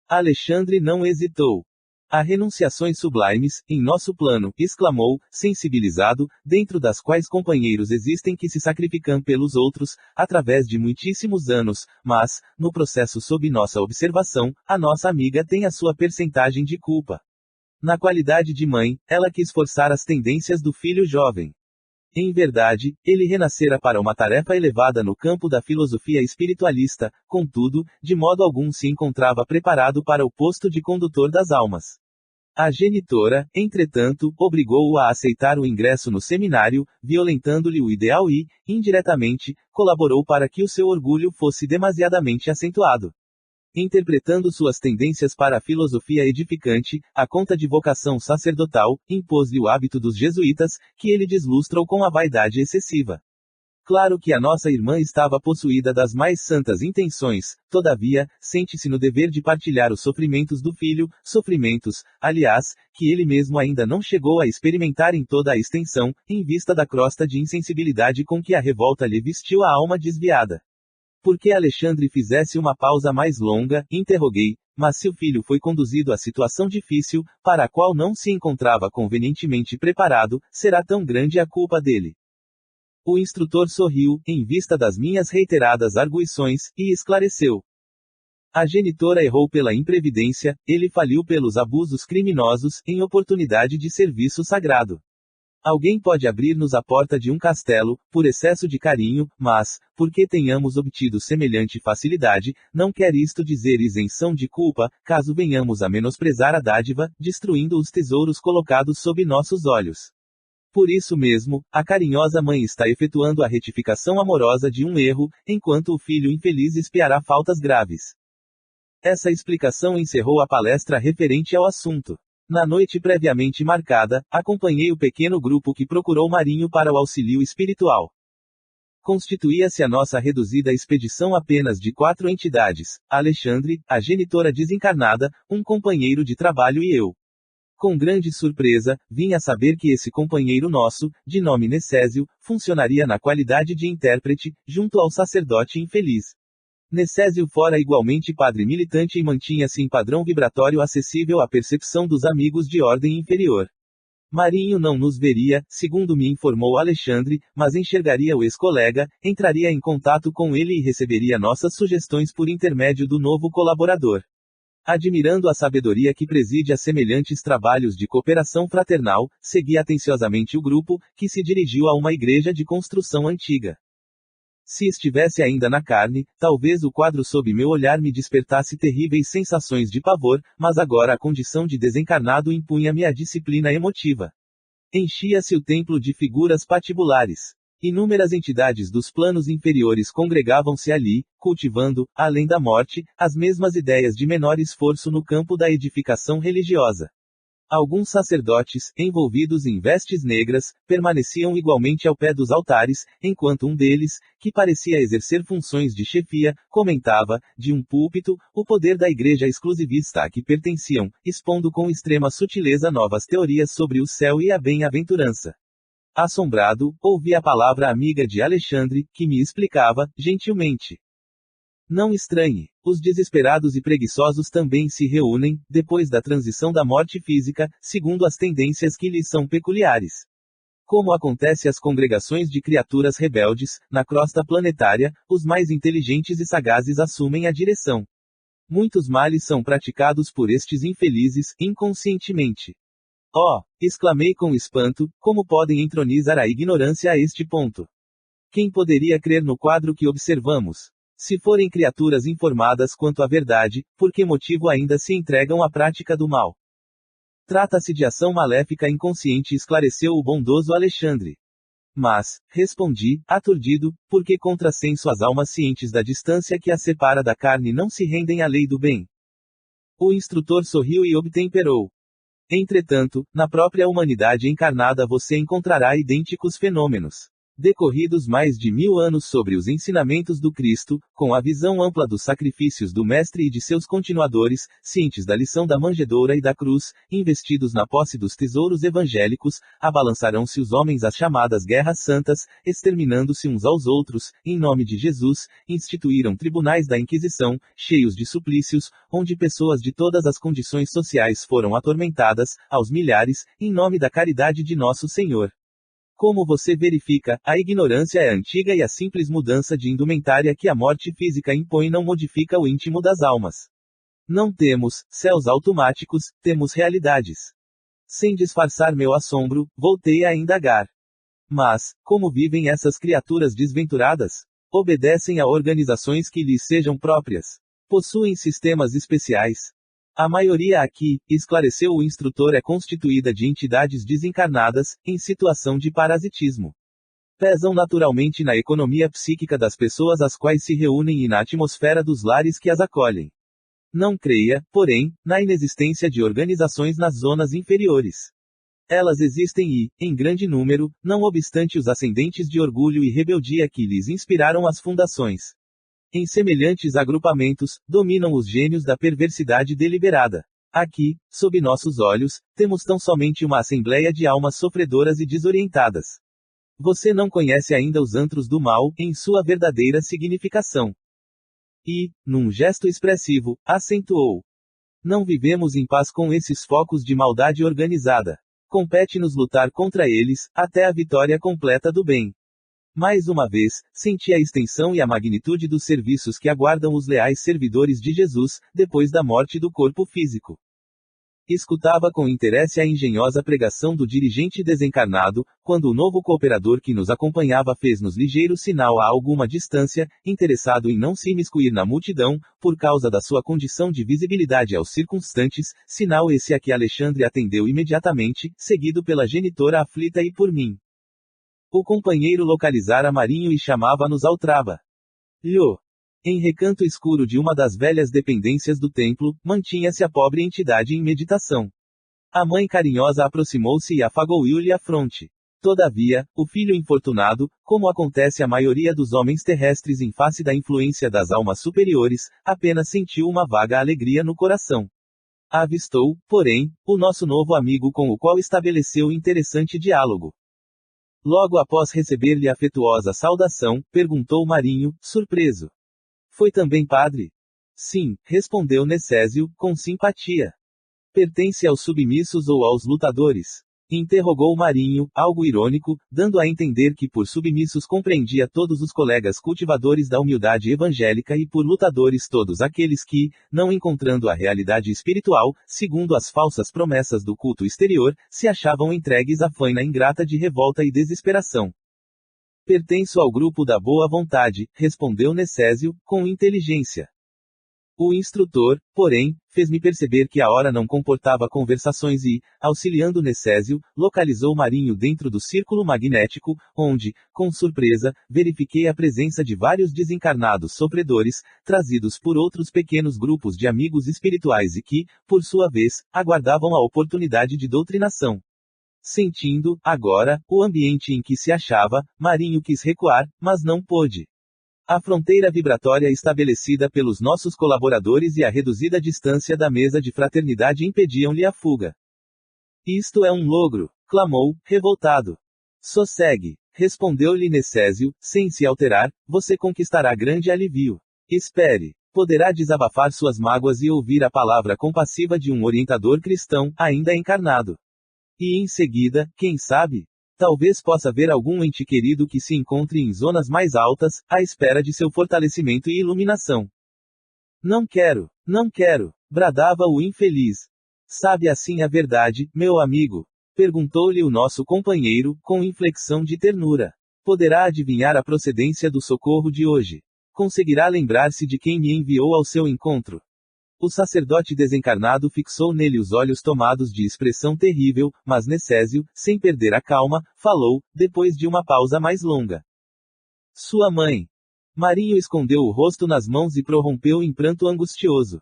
Alexandre não hesitou. Há renunciações sublimes, em nosso plano, exclamou, sensibilizado, dentro das quais companheiros existem que se sacrificam pelos outros, através de muitíssimos anos, mas, no processo sob nossa observação, a nossa amiga tem a sua percentagem de culpa. Na qualidade de mãe, ela quis forçar as tendências do filho jovem. Em verdade, ele renascera para uma tarefa elevada no campo da filosofia espiritualista, contudo, de modo algum se encontrava preparado para o posto de condutor das almas. A genitora, entretanto, obrigou-o a aceitar o ingresso no seminário, violentando-lhe o ideal e, indiretamente, colaborou para que o seu orgulho fosse demasiadamente acentuado. Interpretando suas tendências para a filosofia edificante, a conta de vocação sacerdotal, impôs-lhe o hábito dos jesuítas, que ele deslustrou com a vaidade excessiva. Claro que a nossa irmã estava possuída das mais santas intenções, todavia, sente-se no dever de partilhar os sofrimentos do filho, sofrimentos, aliás, que ele mesmo ainda não chegou a experimentar em toda a extensão, em vista da crosta de insensibilidade com que a revolta lhe vestiu a alma desviada. Por que Alexandre fizesse uma pausa mais longa, interroguei, mas se o filho foi conduzido a situação difícil, para a qual não se encontrava convenientemente preparado, será tão grande a culpa dele. O instrutor sorriu, em vista das minhas reiteradas arguições, e esclareceu. A genitora errou pela imprevidência, ele faliu pelos abusos criminosos, em oportunidade de serviço sagrado. Alguém pode abrir-nos a porta de um castelo, por excesso de carinho, mas, porque tenhamos obtido semelhante facilidade, não quer isto dizer isenção de culpa, caso venhamos a menosprezar a dádiva, destruindo os tesouros colocados sob nossos olhos. Por isso mesmo, a carinhosa mãe está efetuando a retificação amorosa de um erro, enquanto o filho infeliz espiará faltas graves. Essa explicação encerrou a palestra referente ao assunto. Na noite previamente marcada, acompanhei o pequeno grupo que procurou Marinho para o auxílio espiritual. Constituía-se a nossa reduzida expedição apenas de 4 entidades: Alexandre, a genitora desencarnada, um companheiro de trabalho e eu. Com grande surpresa, vim a saber que esse companheiro nosso, de nome Necésio, funcionaria na qualidade de intérprete, junto ao sacerdote infeliz. Necésio fora igualmente padre militante e mantinha-se em padrão vibratório acessível à percepção dos amigos de ordem inferior. Marinho não nos veria, segundo me informou Alexandre, mas enxergaria o ex-colega, entraria em contato com ele e receberia nossas sugestões por intermédio do novo colaborador. Admirando a sabedoria que preside a semelhantes trabalhos de cooperação fraternal, segui atenciosamente o grupo, que se dirigiu a uma igreja de construção antiga. Se estivesse ainda na carne, talvez o quadro sob meu olhar me despertasse terríveis sensações de pavor, mas agora a condição de desencarnado impunha-me a disciplina emotiva. Enchia-se o templo de figuras patibulares. Inúmeras entidades dos planos inferiores congregavam-se ali, cultivando, além da morte, as mesmas ideias de menor esforço no campo da edificação religiosa. Alguns sacerdotes, envolvidos em vestes negras, permaneciam igualmente ao pé dos altares, enquanto um deles, que parecia exercer funções de chefia, comentava, de um púlpito, o poder da igreja exclusivista a que pertenciam, expondo com extrema sutileza novas teorias sobre o céu e a bem-aventurança. Assombrado, ouvi a palavra amiga de Alexandre, que me explicava, gentilmente. Não estranhe. Os desesperados e preguiçosos também se reúnem, depois da transição da morte física, segundo as tendências que lhes são peculiares. Como acontece às congregações de criaturas rebeldes, na crosta planetária, os mais inteligentes e sagazes assumem a direção. Muitos males são praticados por estes infelizes, inconscientemente. Oh! Exclamei com espanto, como podem entronizar a ignorância a este ponto? Quem poderia crer no quadro que observamos? Se forem criaturas informadas quanto à verdade, por que motivo ainda se entregam à prática do mal? Trata-se de ação maléfica inconsciente, esclareceu o bondoso Alexandre. Mas, respondi, aturdido, porque contrassenso as almas cientes da distância que as separa da carne não se rendem à lei do bem. O instrutor sorriu e obtemperou. Entretanto, na própria humanidade encarnada você encontrará idênticos fenômenos. Decorridos mais de 1000 anos sobre os ensinamentos do Cristo, com a visão ampla dos sacrifícios do Mestre e de seus continuadores, cientes da lição da manjedoura e da cruz, investidos na posse dos tesouros evangélicos, abalançarão-se os homens às chamadas guerras santas, exterminando-se uns aos outros, em nome de Jesus, instituíram tribunais da Inquisição, cheios de suplícios, onde pessoas de todas as condições sociais foram atormentadas, aos milhares, em nome da caridade de nosso Senhor. Como você verifica, a ignorância é antiga e a simples mudança de indumentária que a morte física impõe não modifica o íntimo das almas. Não temos céus automáticos, temos realidades. Sem disfarçar meu assombro, voltei a indagar. Mas, como vivem essas criaturas desventuradas? Obedecem a organizações que lhes sejam próprias? Possuem sistemas especiais? A maioria aqui, esclareceu o instrutor, é constituída de entidades desencarnadas, em situação de parasitismo. Pesam naturalmente na economia psíquica das pessoas às quais se reúnem e na atmosfera dos lares que as acolhem. Não creia, porém, na inexistência de organizações nas zonas inferiores. Elas existem e, em grande número, não obstante os ascendentes de orgulho e rebeldia que lhes inspiraram as fundações. Em semelhantes agrupamentos, dominam os gênios da perversidade deliberada. Aqui, sob nossos olhos, temos tão somente uma assembleia de almas sofredoras e desorientadas. Você não conhece ainda os antros do mal, em sua verdadeira significação. E, num gesto expressivo, acentuou. Não vivemos em paz com esses focos de maldade organizada. Compete-nos lutar contra eles, até a vitória completa do bem. Mais uma vez, senti a extensão e a magnitude dos serviços que aguardam os leais servidores de Jesus, depois da morte do corpo físico. Escutava com interesse a engenhosa pregação do dirigente desencarnado, quando o novo cooperador que nos acompanhava fez-nos ligeiro sinal a alguma distância, interessado em não se imiscuir na multidão, por causa da sua condição de visibilidade aos circunstantes, sinal esse a que Alexandre atendeu imediatamente, seguido pela genitora aflita e por mim. O companheiro localizara Marinho e chamava-nos ao trava. Lho. Em recanto escuro de uma das velhas dependências do templo, mantinha-se a pobre entidade em meditação. A mãe carinhosa aproximou-se e afagou-lhe a fronte. Todavia, o filho infortunado, como acontece à maioria dos homens terrestres em face da influência das almas superiores, apenas sentiu uma vaga alegria no coração. Avistou, porém, o nosso novo amigo com o qual estabeleceu interessante diálogo. Logo após receber-lhe afetuosa saudação, perguntou Marinho, surpreso. Foi também padre? Sim, respondeu Necésio, com simpatia. Pertence aos submissos ou aos lutadores? Interrogou Marinho, algo irônico, dando a entender que por submissos compreendia todos os colegas cultivadores da humildade evangélica e por lutadores todos aqueles que, não encontrando a realidade espiritual, segundo as falsas promessas do culto exterior, se achavam entregues à faina ingrata de revolta e desesperação. Pertenço ao grupo da boa vontade, respondeu Necésio, com inteligência. O instrutor, porém, fez-me perceber que a hora não comportava conversações e, auxiliando Necésio, localizou Marinho dentro do círculo magnético, onde, com surpresa, verifiquei a presença de vários desencarnados sofredores, trazidos por outros pequenos grupos de amigos espirituais e que, por sua vez, aguardavam a oportunidade de doutrinação. Sentindo, agora, o ambiente em que se achava, Marinho quis recuar, mas não pôde. A fronteira vibratória estabelecida pelos nossos colaboradores e a reduzida distância da mesa de fraternidade impediam-lhe a fuga. Isto é um logro, clamou, revoltado. Sossegue, respondeu-lhe Necésio, sem se alterar, você conquistará grande alívio. Espere. Poderá desabafar suas mágoas e ouvir a palavra compassiva de um orientador cristão, ainda encarnado. E em seguida, quem sabe? Talvez possa ver algum ente querido que se encontre em zonas mais altas, à espera de seu fortalecimento e iluminação. Não quero, bradava o infeliz. Sabe assim a verdade, meu amigo? Perguntou-lhe o nosso companheiro, com inflexão de ternura. Poderá adivinhar a procedência do socorro de hoje? Conseguirá lembrar-se de quem me enviou ao seu encontro? O sacerdote desencarnado fixou nele os olhos tomados de expressão terrível, mas Necésio, sem perder a calma, falou, depois de uma pausa mais longa. Sua mãe. Marinho escondeu o rosto nas mãos e prorrompeu em pranto angustioso.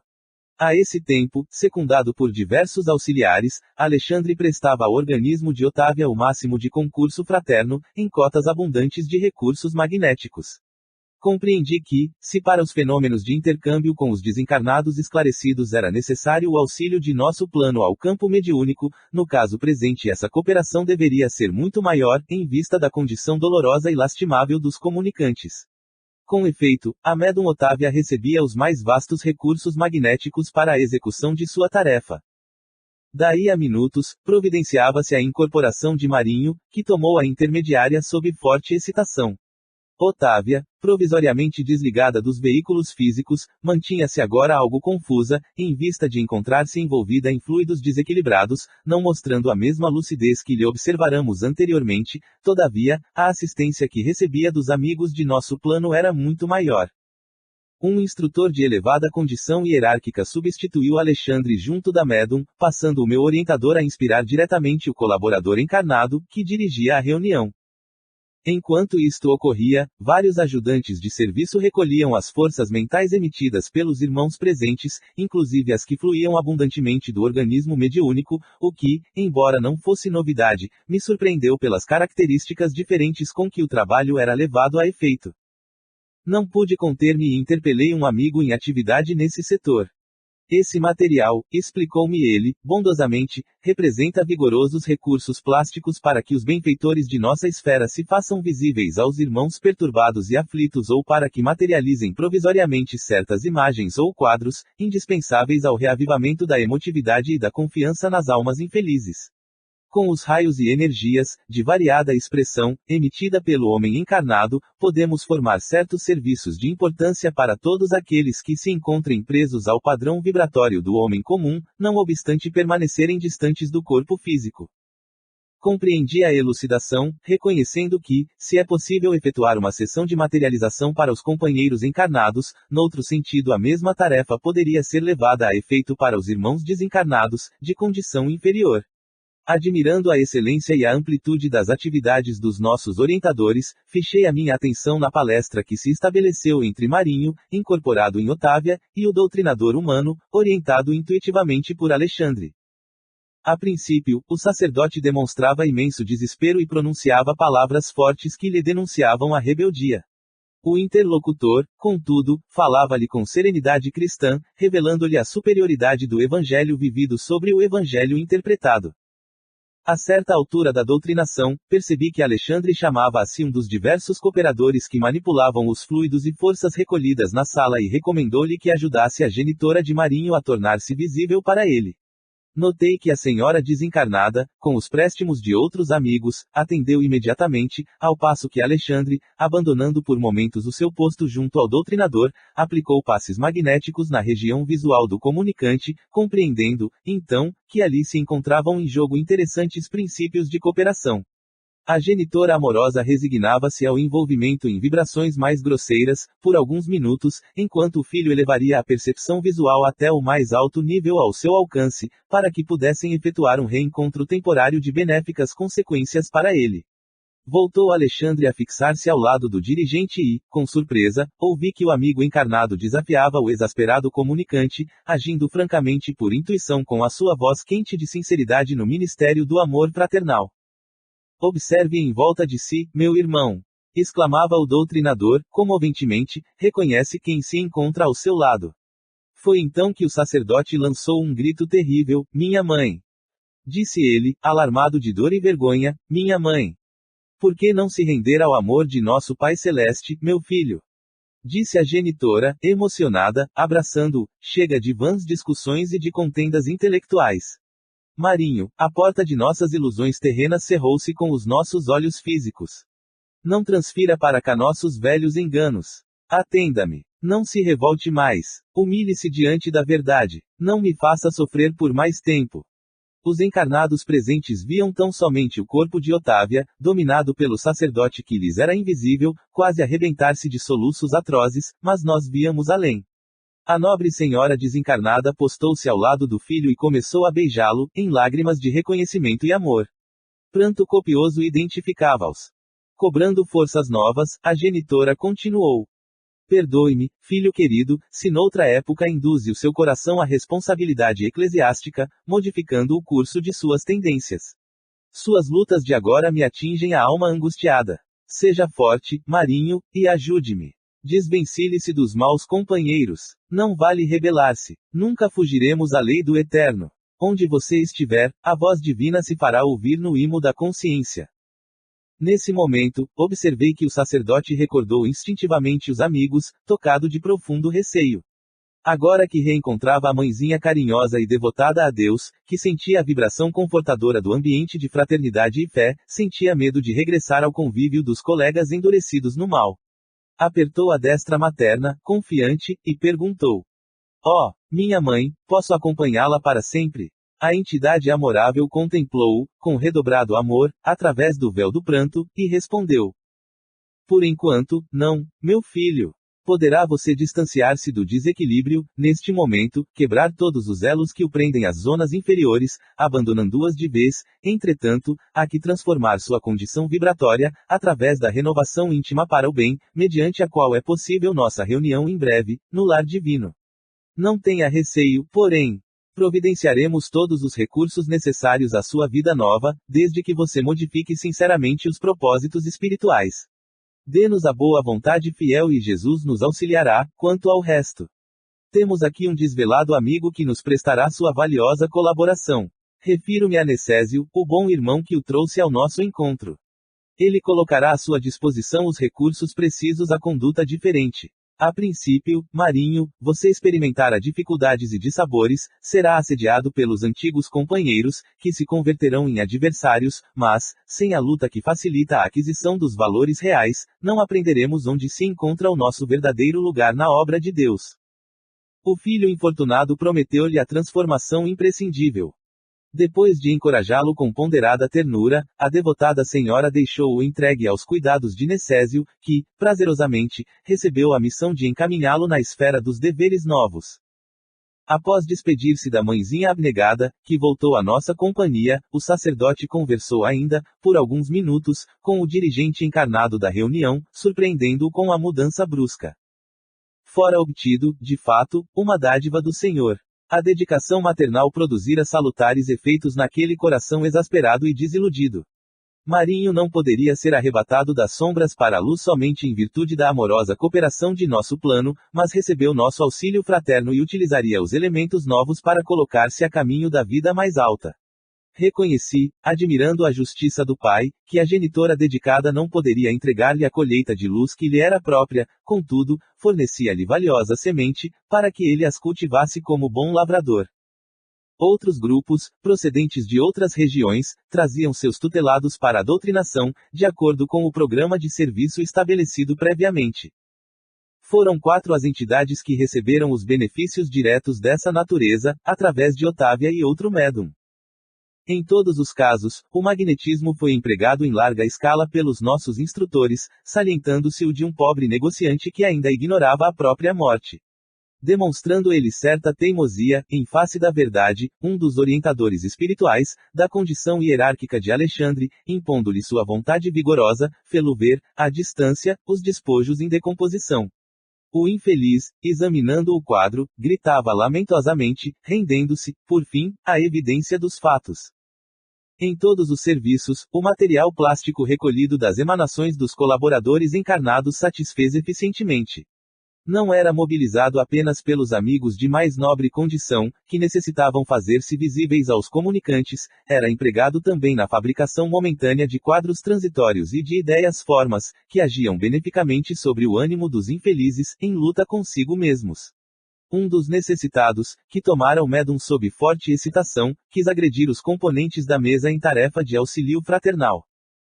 A esse tempo, secundado por diversos auxiliares, Alexandre prestava ao organismo de Otávia o máximo de concurso fraterno, em cotas abundantes de recursos magnéticos. Compreendi que, se para os fenômenos de intercâmbio com os desencarnados esclarecidos era necessário o auxílio de nosso plano ao campo mediúnico, no caso presente essa cooperação deveria ser muito maior, em vista da condição dolorosa e lastimável dos comunicantes. Com efeito, a médum Otávia recebia os mais vastos recursos magnéticos para a execução de sua tarefa. Daí a minutos, providenciava-se a incorporação de Marinho, que tomou a intermediária sob forte excitação. Otávia, provisoriamente desligada dos veículos físicos, mantinha-se agora algo confusa, em vista de encontrar-se envolvida em fluidos desequilibrados, não mostrando a mesma lucidez que lhe observáramos anteriormente, todavia, a assistência que recebia dos amigos de nosso plano era muito maior. Um instrutor de elevada condição hierárquica substituiu Alexandre junto da médum, passando o meu orientador a inspirar diretamente o colaborador encarnado, que dirigia a reunião. Enquanto isto ocorria, vários ajudantes de serviço recolhiam as forças mentais emitidas pelos irmãos presentes, inclusive as que fluíam abundantemente do organismo mediúnico, o que, embora não fosse novidade, me surpreendeu pelas características diferentes com que o trabalho era levado a efeito. Não pude conter-me e interpelei um amigo em atividade nesse setor. Esse material, explicou-me ele, bondosamente, representa vigorosos recursos plásticos para que os benfeitores de nossa esfera se façam visíveis aos irmãos perturbados e aflitos ou para que materializem provisoriamente certas imagens ou quadros, indispensáveis ao reavivamento da emotividade e da confiança nas almas infelizes. Com os raios e energias, de variada expressão, emitida pelo homem encarnado, podemos formar certos serviços de importância para todos aqueles que se encontrem presos ao padrão vibratório do homem comum, não obstante permanecerem distantes do corpo físico. Compreendi a elucidação, reconhecendo que, se é possível efetuar uma sessão de materialização para os companheiros encarnados, noutro sentido a mesma tarefa poderia ser levada a efeito para os irmãos desencarnados, de condição inferior. Admirando a excelência e a amplitude das atividades dos nossos orientadores, fixei a minha atenção na palestra que se estabeleceu entre Marinho, incorporado em Otávia, e o doutrinador humano, orientado intuitivamente por Alexandre. A princípio, o sacerdote demonstrava imenso desespero e pronunciava palavras fortes que lhe denunciavam a rebeldia. O interlocutor, contudo, falava-lhe com serenidade cristã, revelando-lhe a superioridade do evangelho vivido sobre o evangelho interpretado. A certa altura da doutrinação, percebi que Alexandre chamava a si um dos diversos cooperadores que manipulavam os fluidos e forças recolhidas na sala e recomendou-lhe que ajudasse a genitora de Marinho a tornar-se visível para ele. Notei que a senhora desencarnada, com os préstimos de outros amigos, atendeu imediatamente, ao passo que Alexandre, abandonando por momentos o seu posto junto ao doutrinador, aplicou passes magnéticos na região visual do comunicante, compreendendo, então, que ali se encontravam em jogo interessantes princípios de cooperação. A genitora amorosa resignava-se ao envolvimento em vibrações mais grosseiras, por alguns minutos, enquanto o filho elevaria a percepção visual até o mais alto nível ao seu alcance, para que pudessem efetuar um reencontro temporário de benéficas consequências para ele. Voltou Alexandre a fixar-se ao lado do dirigente e, com surpresa, ouvi que o amigo encarnado desafiava o exasperado comunicante, agindo francamente por intuição com a sua voz quente de sinceridade no ministério do amor fraternal. Observe em volta de si, meu irmão! Exclamava o doutrinador, comoventemente, reconhece quem se encontra ao seu lado. Foi então que o sacerdote lançou um grito terrível, minha mãe! Disse ele, alarmado de dor e vergonha, minha mãe! Por que não se render ao amor de nosso Pai Celeste, meu filho? Disse a genitora, emocionada, abraçando-o, chega de vãs discussões e de contendas intelectuais. Marinho, a porta de nossas ilusões terrenas cerrou-se com os nossos olhos físicos. Não transfira para cá nossos velhos enganos. Atenda-me. Não se revolte mais. Humilhe-se diante da verdade. Não me faça sofrer por mais tempo. Os encarnados presentes viam tão somente o corpo de Otávia, dominado pelo sacerdote que lhes era invisível, quase arrebentar-se de soluços atrozes, mas nós víamos além. A nobre senhora desencarnada postou-se ao lado do filho e começou a beijá-lo, em lágrimas de reconhecimento e amor. Pranto copioso identificava-os. Cobrando forças novas, a genitora continuou. Perdoe-me, filho querido, se noutra época induze o seu coração à responsabilidade eclesiástica, modificando o curso de suas tendências. Suas lutas de agora me atingem a alma angustiada. Seja forte, Marinho, e ajude-me. Desvencilhe-se dos maus companheiros. Não vale rebelar-se. Nunca fugiremos à lei do eterno. Onde você estiver, a voz divina se fará ouvir no imo da consciência. Nesse momento, observei que o sacerdote recordou instintivamente os amigos, tocado de profundo receio. Agora que reencontrava a mãezinha carinhosa e devotada a Deus, que sentia a vibração confortadora do ambiente de fraternidade e fé, sentia medo de regressar ao convívio dos colegas endurecidos no mal. Apertou a destra materna, confiante, e perguntou: "Oh, minha mãe, posso acompanhá-la para sempre?" A entidade amorável contemplou-o, com redobrado amor, através do véu do pranto, e respondeu: "Por enquanto, não, meu filho. Poderá você distanciar-se do desequilíbrio, neste momento, quebrar todos os elos que o prendem às zonas inferiores, abandonando-as de vez, entretanto, há que transformar sua condição vibratória, através da renovação íntima para o bem, mediante a qual é possível nossa reunião em breve, no lar divino. Não tenha receio, porém. Providenciaremos todos os recursos necessários à sua vida nova, desde que você modifique sinceramente os propósitos espirituais. Dê-nos a boa vontade fiel e Jesus nos auxiliará, quanto ao resto. Temos aqui um desvelado amigo que nos prestará sua valiosa colaboração. Refiro-me a Necésio, o bom irmão que o trouxe ao nosso encontro. Ele colocará à sua disposição os recursos precisos à conduta diferente. A princípio, Marinho, você experimentará dificuldades e dissabores, será assediado pelos antigos companheiros, que se converterão em adversários, mas, sem a luta que facilita a aquisição dos valores reais, não aprenderemos onde se encontra o nosso verdadeiro lugar na obra de Deus. O filho infortunado prometeu-lhe a transformação imprescindível. Depois de encorajá-lo com ponderada ternura, a devotada senhora deixou-o entregue aos cuidados de Necésio, que, prazerosamente, recebeu a missão de encaminhá-lo na esfera dos deveres novos. Após despedir-se da mãezinha abnegada, que voltou à nossa companhia, o sacerdote conversou ainda, por alguns minutos, com o dirigente encarnado da reunião, surpreendendo-o com a mudança brusca. Fora obtido, de fato, uma dádiva do Senhor. A dedicação maternal produzira salutares efeitos naquele coração exasperado e desiludido. Marinho não poderia ser arrebatado das sombras para a luz somente em virtude da amorosa cooperação de nosso plano, mas recebeu nosso auxílio fraterno e utilizaria os elementos novos para colocar-se a caminho da vida mais alta. Reconheci, admirando a justiça do pai, que a genitora dedicada não poderia entregar-lhe a colheita de luz que lhe era própria, contudo, fornecia-lhe valiosa semente, para que ele as cultivasse como bom lavrador. Outros grupos, procedentes de outras regiões, traziam seus tutelados para a doutrinação, de acordo com o programa de serviço estabelecido previamente. Foram 4 as entidades que receberam os benefícios diretos dessa natureza, através de Otávia e outro médium. Em todos os casos, o magnetismo foi empregado em larga escala pelos nossos instrutores, salientando-se o de um pobre negociante que ainda ignorava a própria morte. Demonstrando ele certa teimosia, em face da verdade, um dos orientadores espirituais, da condição hierárquica de Alexandre, impondo-lhe sua vontade vigorosa, fê-lo ver, à distância, os despojos em decomposição. O infeliz, examinando o quadro, gritava lamentosamente, rendendo-se, por fim, à evidência dos fatos. Em todos os serviços, o material plástico recolhido das emanações dos colaboradores encarnados satisfez eficientemente. Não era mobilizado apenas pelos amigos de mais nobre condição, que necessitavam fazer-se visíveis aos comunicantes, era empregado também na fabricação momentânea de quadros transitórios e de ideias-formas, que agiam beneficamente sobre o ânimo dos infelizes, em luta consigo mesmos. Um dos necessitados, que tomara o médium sob forte excitação, quis agredir os componentes da mesa em tarefa de auxílio fraternal.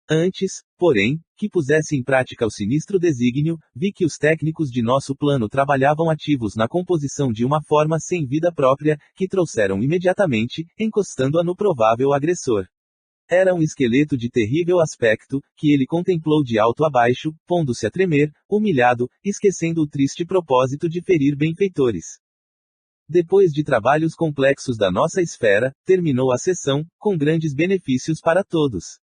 Antes, porém, que pusesse em prática o sinistro desígnio, vi que os técnicos de nosso plano trabalhavam ativos na composição de uma forma sem vida própria, que trouxeram imediatamente, encostando-a no provável agressor. Era um esqueleto de terrível aspecto, que ele contemplou de alto a baixo, pondo-se a tremer, humilhado, esquecendo o triste propósito de ferir benfeitores. Depois de trabalhos complexos da nossa esfera, terminou a sessão, com grandes benefícios para todos.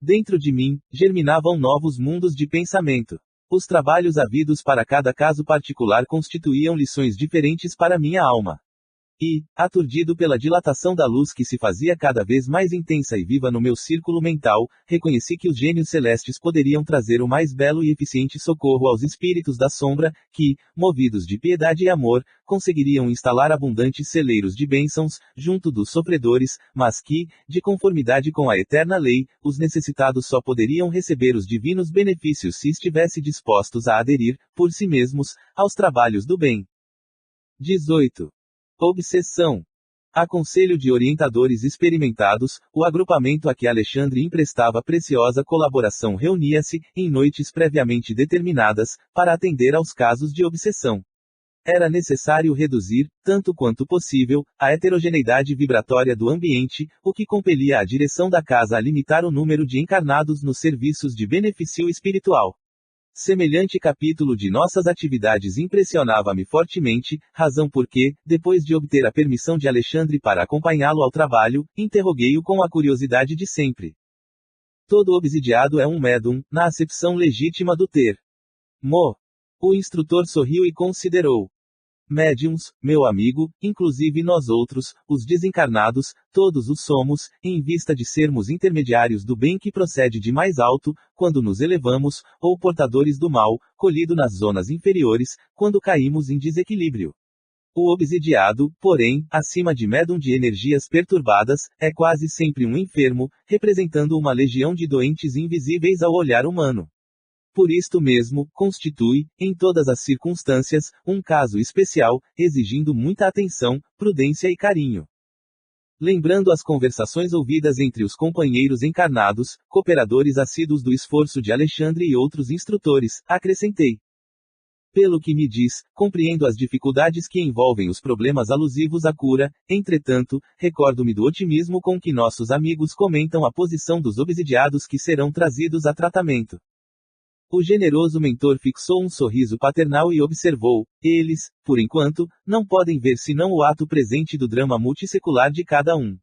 Dentro de mim, germinavam novos mundos de pensamento. Os trabalhos havidos para cada caso particular constituíam lições diferentes para minha alma. E, aturdido pela dilatação da luz que se fazia cada vez mais intensa e viva no meu círculo mental, reconheci que os gênios celestes poderiam trazer o mais belo e eficiente socorro aos espíritos da sombra, que, movidos de piedade e amor, conseguiriam instalar abundantes celeiros de bênçãos, junto dos sofredores, mas que, de conformidade com a eterna lei, os necessitados só poderiam receber os divinos benefícios se estivessem dispostos a aderir, por si mesmos, aos trabalhos do bem. 18. Obsessão. A conselho de orientadores experimentados, o agrupamento a que Alexandre emprestava preciosa colaboração reunia-se, em noites previamente determinadas, para atender aos casos de obsessão. Era necessário reduzir, tanto quanto possível, a heterogeneidade vibratória do ambiente, o que compelia a direção da casa a limitar o número de encarnados nos serviços de benefício espiritual. Semelhante capítulo de nossas atividades impressionava-me fortemente, razão porque, depois de obter a permissão de Alexandre para acompanhá-lo ao trabalho, interroguei-o com a curiosidade de sempre. Todo obsidiado é um médium, na acepção legítima do termo. O instrutor sorriu e considerou. Médiums, meu amigo, inclusive nós outros, os desencarnados, todos os somos, em vista de sermos intermediários do bem que procede de mais alto, quando nos elevamos, ou portadores do mal, colhido nas zonas inferiores, quando caímos em desequilíbrio. O obsidiado, porém, acima de médium de energias perturbadas, é quase sempre um enfermo, representando uma legião de doentes invisíveis ao olhar humano. Por isto mesmo, constitui, em todas as circunstâncias, um caso especial, exigindo muita atenção, prudência e carinho. Lembrando as conversações ouvidas entre os companheiros encarnados, cooperadores assíduos do esforço de Alexandre e outros instrutores, acrescentei. Pelo que me diz, compreendo as dificuldades que envolvem os problemas alusivos à cura, entretanto, recordo-me do otimismo com que nossos amigos comentam a posição dos obsidiados que serão trazidos a tratamento. O generoso mentor fixou um sorriso paternal e observou: eles, por enquanto, não podem ver senão o ato presente do drama multissecular de cada um.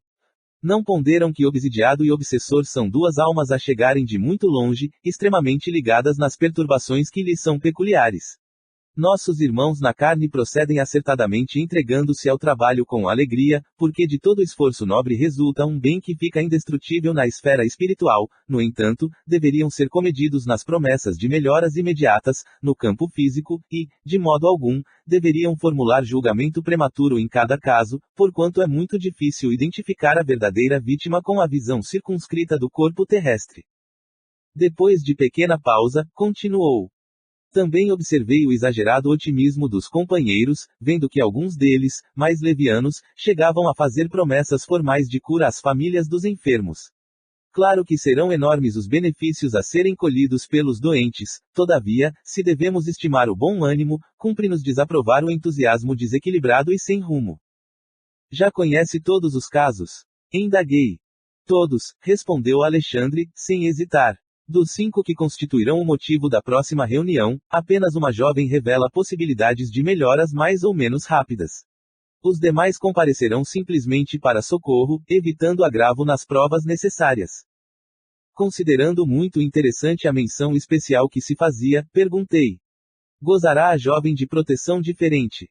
Não ponderam que obsidiado e obsessor são duas almas a chegarem de muito longe, extremamente ligadas nas perturbações que lhes são peculiares. Nossos irmãos na carne procedem acertadamente entregando-se ao trabalho com alegria, porque de todo esforço nobre resulta um bem que fica indestrutível na esfera espiritual, no entanto, deveriam ser comedidos nas promessas de melhoras imediatas, no campo físico, e, de modo algum, deveriam formular julgamento prematuro em cada caso, porquanto é muito difícil identificar a verdadeira vítima com a visão circunscrita do corpo terrestre. Depois de pequena pausa, continuou. Também observei o exagerado otimismo dos companheiros, vendo que alguns deles, mais levianos, chegavam a fazer promessas formais de cura às famílias dos enfermos. Claro que serão enormes os benefícios a serem colhidos pelos doentes, todavia, se devemos estimar o bom ânimo, cumpre-nos desaprovar o entusiasmo desequilibrado e sem rumo. Já conhece todos os casos? Indaguei. Todos, respondeu Alexandre, sem hesitar. Dos 5 que constituirão o motivo da próxima reunião, apenas uma jovem revela possibilidades de melhoras mais ou menos rápidas. Os demais comparecerão simplesmente para socorro, evitando agravo nas provas necessárias. Considerando muito interessante a menção especial que se fazia, perguntei. Gozará a jovem de proteção diferente?